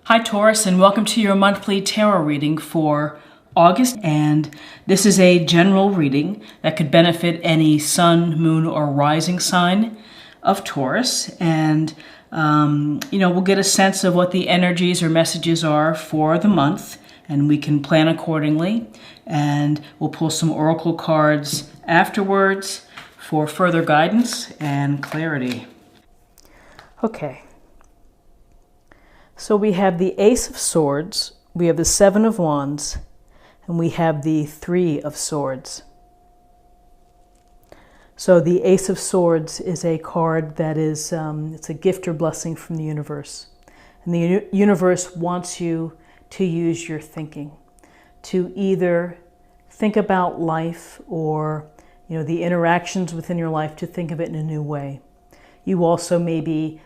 Hi Taurus, and welcome to your monthly tarot reading for August. And this is a general reading that could benefit any sun, moon, or rising sign of Taurus. And, we'll get a sense of what the energies or messages are for the month, and we can plan accordingly. And we'll pull some oracle cards afterwards for further guidance and clarity. Okay. So we have the Ace of Swords, we have the Seven of Wands, and we have the Three of Swords. So the Ace of Swords is a card that is, it's a gift or blessing from the universe. And the universe wants you to use your thinking, to either think about life or, the interactions within your life, to think of it in a new way. You also may be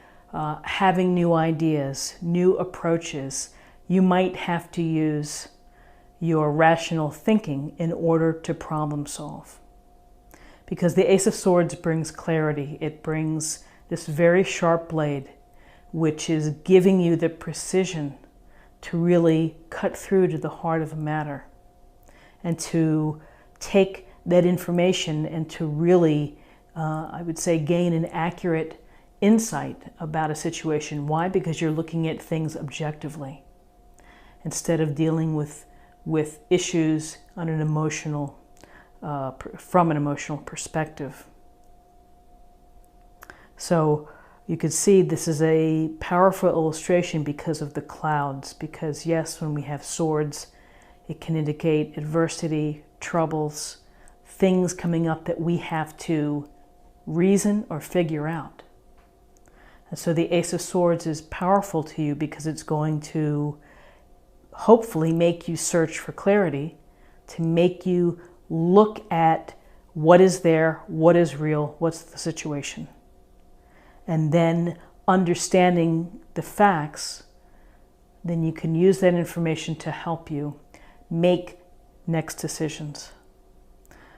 having new ideas, new approaches. You might have to use your rational thinking in order to problem solve. Because the Ace of Swords brings clarity. It brings this very sharp blade, which is giving you the precision to really cut through to the heart of a matter and to take that information and to really, I would say, gain an accurate insight about a situation. Why? Because you're looking at things objectively instead of dealing with issues on an emotional, from an emotional perspective. So you can see this is a powerful illustration because of the clouds. Because yes, when we have swords, it can indicate adversity, troubles, things coming up that we have to reason or figure out. And so the Ace of Swords is powerful to you because it's going to hopefully make you search for clarity, to make you look at what is there, what is real, what's the situation. And then understanding the facts, then you can use that information to help you make next decisions.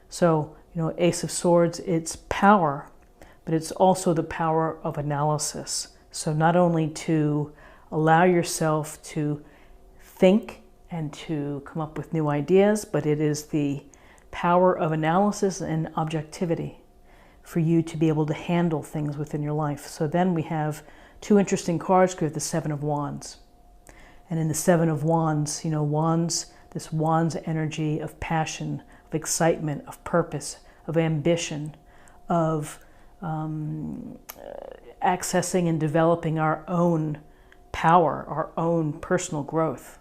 So, Ace of Swords, it's power, but it's also the power of analysis. So not only to allow yourself to think and to come up with new ideas, but it is the power of analysis and objectivity for you to be able to handle things within your life. So then we have two interesting cards. We have the Seven of Wands. And in the Seven of Wands, wands, this wands energy of passion, of excitement, of purpose, of ambition, of accessing and developing our own power, our own personal growth.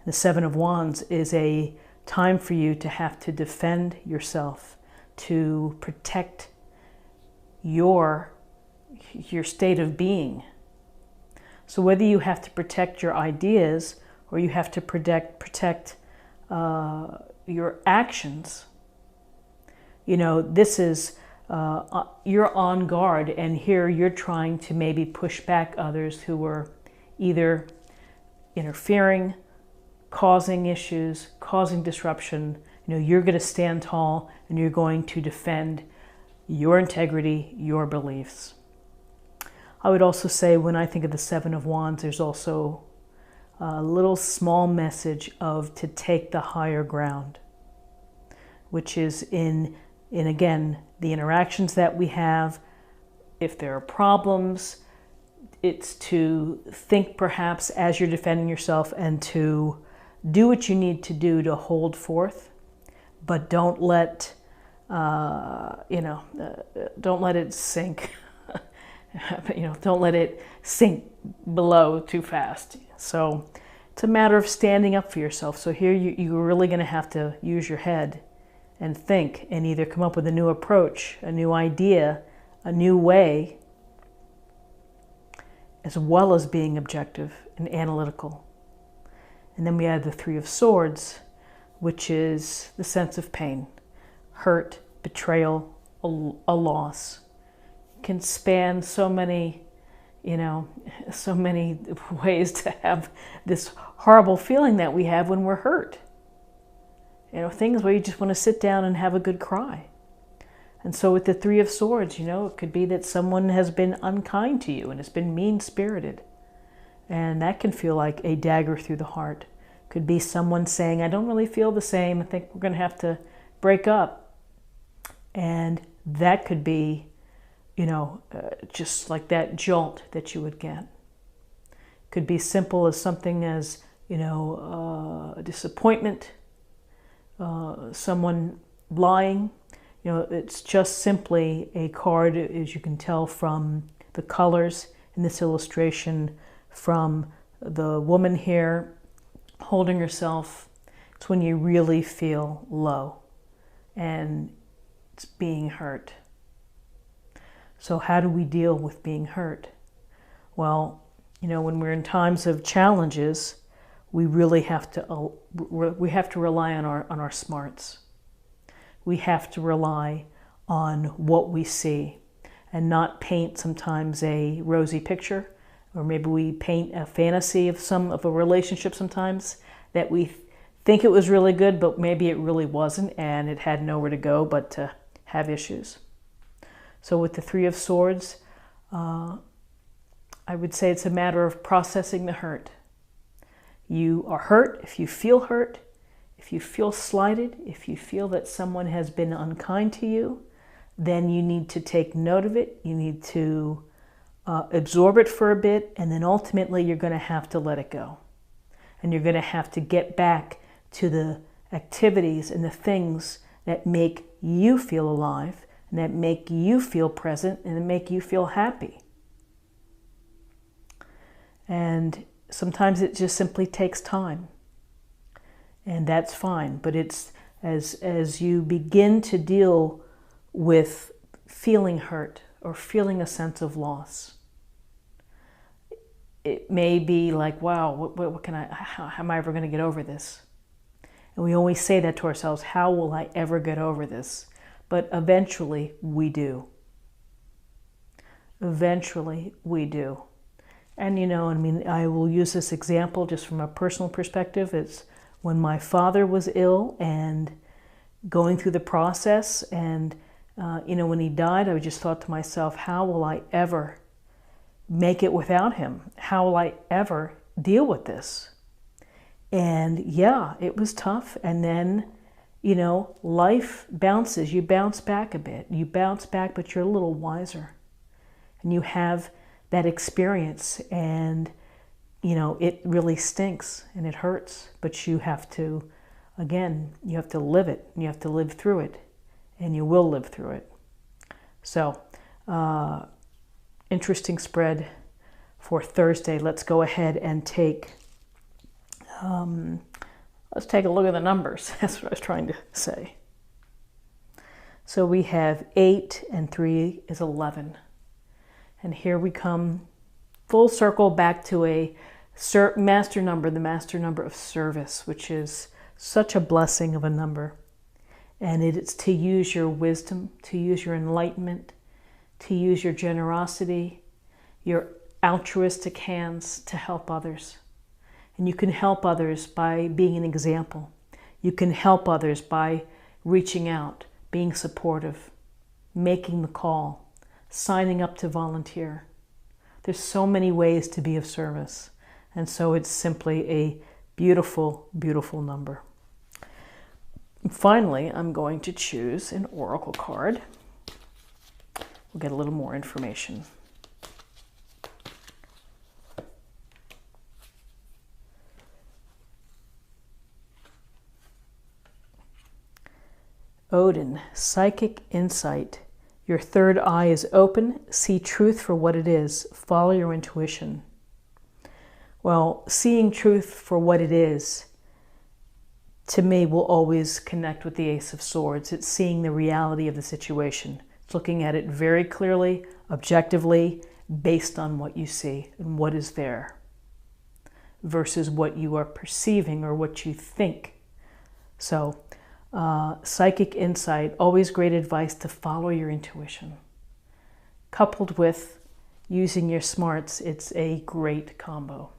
The Seven of Wands is a time for you to have to defend yourself, to protect your state of being. So whether you have to protect your ideas or you have to protect your actions, this is you're on guard, and here you're trying to maybe push back others who are either interfering, causing issues, causing disruption. You're going to stand tall and you're going to defend your integrity, your beliefs. I would also say, when I think of the Seven of Wands, there's also a little small message of to take the higher ground, which is in again, the interactions that we have. If there are problems, it's to think perhaps as you're defending yourself and to do what you need to do to hold forth, but don't let don't let it sink. Don't let it sink below too fast. So it's a matter of standing up for yourself. So here you're really going to have to use your head and think and either come up with a new approach, a new idea, a new way, as well as being objective and analytical. And then we have the Three of Swords, which is the sense of pain, hurt, betrayal, a loss. It can span so many ways to have this horrible feeling that we have when we're hurt. Things where you just want to sit down and have a good cry. And so with the Three of Swords, it could be that someone has been unkind to you and has been mean-spirited. And that can feel like a dagger through the heart. Could be someone saying, I don't really feel the same. I think we're going to have to break up. And that could be, just like that jolt that you would get. Could be simple as something as, a disappointment, someone lying. It's just simply a card, as you can tell from the colors in this illustration, from the woman here holding herself. It's when you really feel low and it's being hurt. So how do we deal with being hurt? Well, when we're in times of challenges, we really have to rely on our smarts. We have to rely on what we see and not paint sometimes a rosy picture, or maybe we paint a fantasy of a relationship sometimes that we think it was really good, but maybe it really wasn't, and it had nowhere to go but to have issues. So with the Three of Swords, I would say it's a matter of processing the hurt. You are hurt if you feel hurt, if you feel slighted, if you feel that someone has been unkind to you, then you need to take note of it. You need to absorb it for a bit, and then ultimately you're going to have to let it go. And you're going to have to get back to the activities and the things that make you feel alive, and that make you feel present, and that make you feel happy. And sometimes it just simply takes time. And that's fine. But it's as you begin to deal with feeling hurt or feeling a sense of loss, it may be like, wow, how am I ever going to get over this? And we always say that to ourselves, how will I ever get over this? But eventually we do. Eventually we do. And I will use this example just from a personal perspective. It's when my father was ill and going through the process, and when he died, I just thought to myself, how will I ever make it without him? How will I ever deal with this? And yeah, it was tough. And then, life bounces. You bounce back a bit. You bounce back, but you're a little wiser. And you have that experience, and it really stinks and it hurts, but you have to live it, and you have to live through it, and you will live through it. So interesting spread for Thursday. Let's go ahead and take let's take a look at the numbers. That's what I was trying to say. So we have 8 and 3 is 11. And here we come full circle back to a master number, the master number of service, which is such a blessing of a number. And it's to use your wisdom, to use your enlightenment, to use your generosity, your altruistic hands to help others. And you can help others by being an example. You can help others by reaching out, being supportive, making the call, signing up to volunteer. There's so many ways to be of service. And so it's simply a beautiful, beautiful number. And finally, I'm going to choose an oracle card. We'll get a little more information. Odin, psychic insight. Your third eye is open. See truth for what it is. Follow your intuition. Well, seeing truth for what it is, to me, will always connect with the Ace of Swords. It's seeing the reality of the situation. It's looking at it very clearly, objectively, based on what you see and what is there, versus what you are perceiving or what you think. So, psychic insight, always great advice to follow your intuition. Coupled with using your smarts, it's a great combo.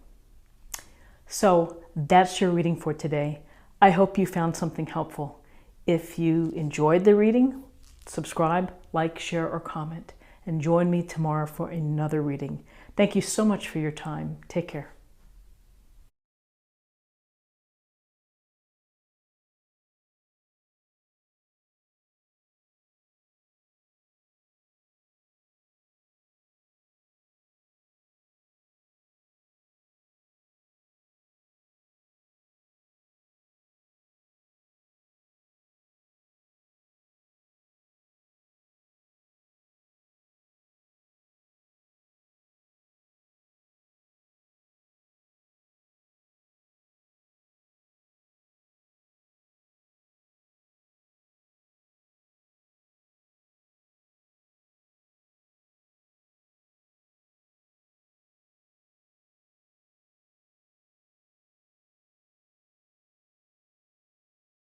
So that's your reading for today. I hope you found something helpful. If you enjoyed the reading, subscribe, like, share, or comment, and join me tomorrow for another reading. Thank you so much for your time. Take care.